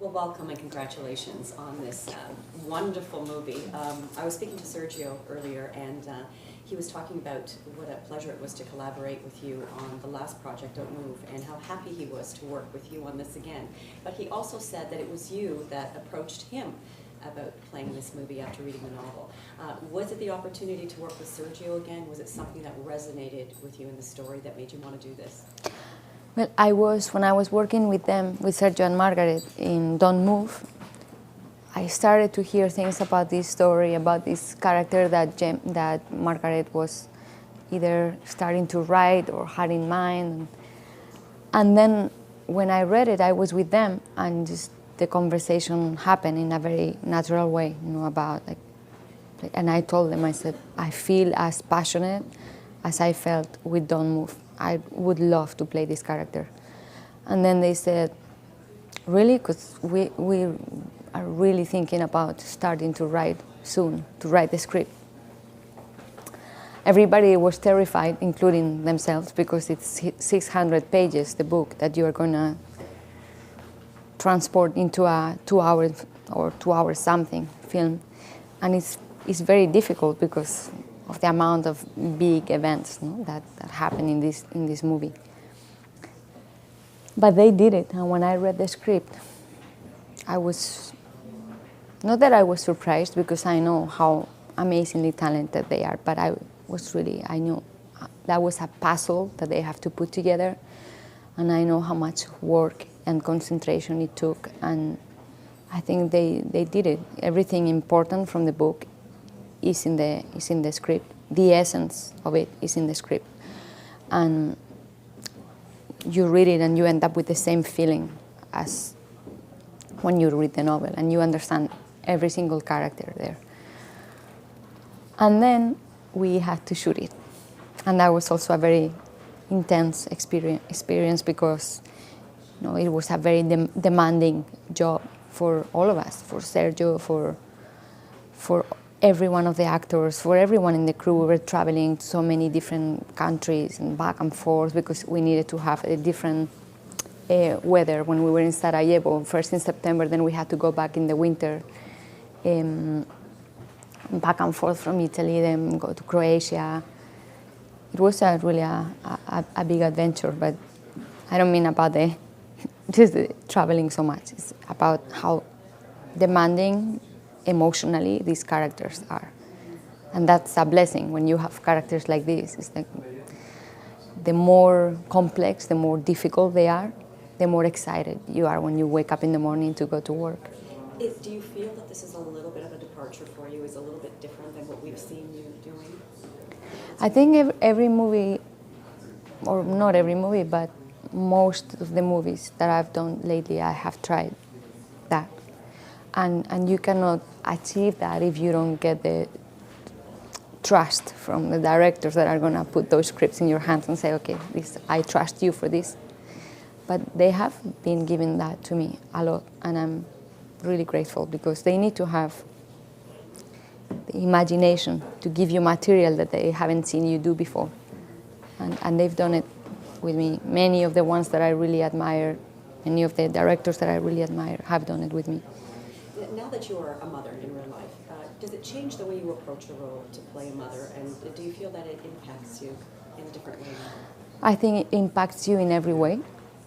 Well, welcome and congratulations on this wonderful movie. I was speaking to Sergio earlier, and he was talking about what a pleasure it was to collaborate with you on the last project, Don't Move, and how happy he was to work with you on this again. But he also said that it was you that approached him about playing this movie after reading the novel. Was it the opportunity to work with Sergio again? Was it something that resonated with you in the story that made you want to do this? Well, when I was working with them, with Sergio and Margaret in Don't Move, I started to hear things about this story, about this character that Margaret was either starting to write or had in mind. And then when I read it, I was with them, and just the conversation happened in a very natural way, about and I told them, I said, I feel as passionate as I felt with Don't Move. I would love to play this character. And then they said, really? Because we are really thinking about starting to write soon, to write the script. Everybody was terrified, including themselves, because it's 600 pages, the book, that you are going to transport into a 2 hours or 2 hours something film. And it's very difficult because of the amount of big events that happen in this movie. But they did it, and when I read the script, I was, not that I was surprised, because I know how amazingly talented they are, but I knew that was a puzzle that they have to put together, and I know how much work and concentration it took, and I think they did it. Everything important from the book is in the script. The essence of it is in the script. And you read it and you end up with the same feeling as when you read the novel, and you understand every single character there. And then we had to shoot it. And that was also a very intense experience because it was a very demanding job for all of us, for Sergio, for every one of the actors, for everyone in the crew. We were traveling to so many different countries and back and forth because we needed to have a different weather when we were in Sarajevo, first in September, then we had to go back in the winter, back and forth from Italy, then go to Croatia. It was really a big adventure, but I don't mean about just the traveling so much. It's about how demanding emotionally these characters are. And that's a blessing when you have characters like this. It's like the more complex, the more difficult they are, the more excited you are when you wake up in the morning to go to work. Do you feel that this is a little bit of a departure for you, is a little bit different than what we've seen you doing? I think every movie, or not every movie, but most of the movies that I've done lately, I have tried that. And you cannot achieve that if you don't get the trust from the directors that are going to put those scripts in your hands and say, okay, I trust you for this. But they have been giving that to me a lot, and I'm really grateful because they need to have the imagination to give you material that they haven't seen you do before. And they've done it with me. Many of the ones that I really admire, many of the directors that I really admire have done it with me. Now that you are a mother in real life, does it change the way you approach a role to play a mother, and do you feel that it impacts you in a different way now? I think it impacts you in every way,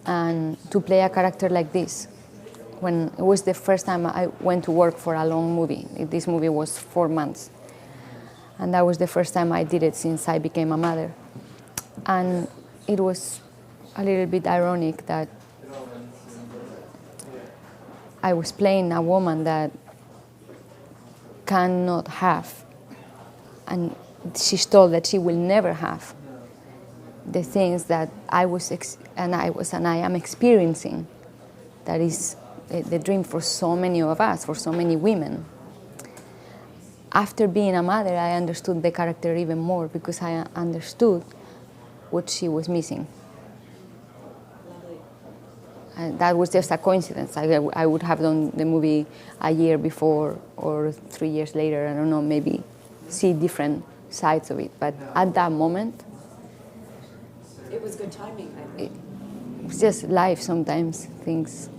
and to play a character like this, when it was the first time I went to work for a long movie. This movie was 4 months, and that was the first time I did it since I became a mother. And it was a little bit ironic that I was playing a woman that cannot have, and she's told that she will never have, the things that I am experiencing. That is the dream for so many of us, for so many women. After being a mother, I understood the character even more because I understood what she was missing. And that was just a coincidence. I would have done the movie a year before or 3 years later, I don't know, maybe see different sides of it. But at that moment, it was good timing, I think. It's just life sometimes, things.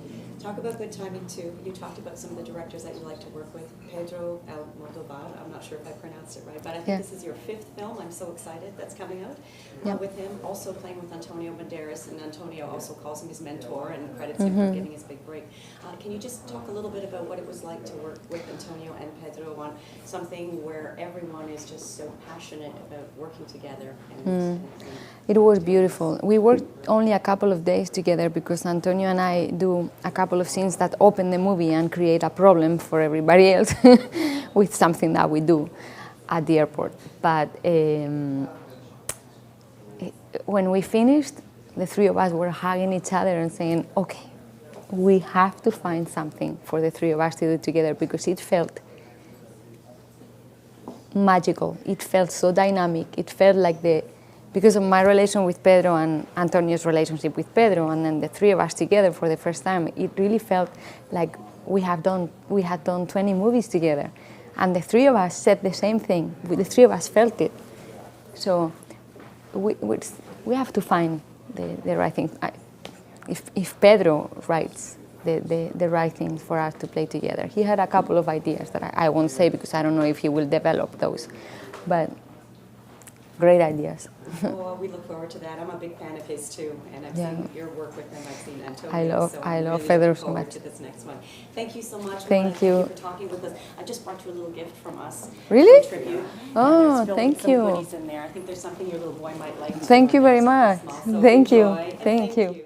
Talk about good timing too. You talked about some of the directors that you like to work with. Pedro Almodovar, I'm not sure if I pronounced it right, but I think this is your 5th film. I'm so excited that's coming out with him. Also playing with Antonio Banderas, and Antonio also calls him his mentor and credits him for giving his big break. Can you just talk a little bit about what it was like to work with Antonio and Pedro on something where everyone is just so passionate about working together? It was beautiful. We worked only a couple of days together because Antonio and I do a couple of scenes that open the movie and create a problem for everybody else with something that we do at the airport. But when we finished, the 3 of us were hugging each other and saying, okay, we have to find something for the 3 of us to do together, because it felt magical. It felt so dynamic. It felt like because of my relation with Pedro and Antonio's relationship with Pedro, and then the 3 of us together for the first time, it really felt like we had done 20 movies together. And the 3 of us said the same thing. The 3 of us felt it. So we have to find the right thing. If Pedro writes the right things for us to play together. He had a couple of ideas that I won't say because I don't know if he will develop those, but great ideas. Well, we look forward to that. I'm a big fan of his too, and I've seen your work with him. I've seen Antonio. I love really Pedro look so forward much. to this next one. Thank you so much. Thank you. For talking with us. I just brought you a little gift from us. Really? From Tribute. Oh, There's thank some you. goodies in there. I think there's something your little boy might like. Thank you very much. So Thank you. enjoy, and Thank you.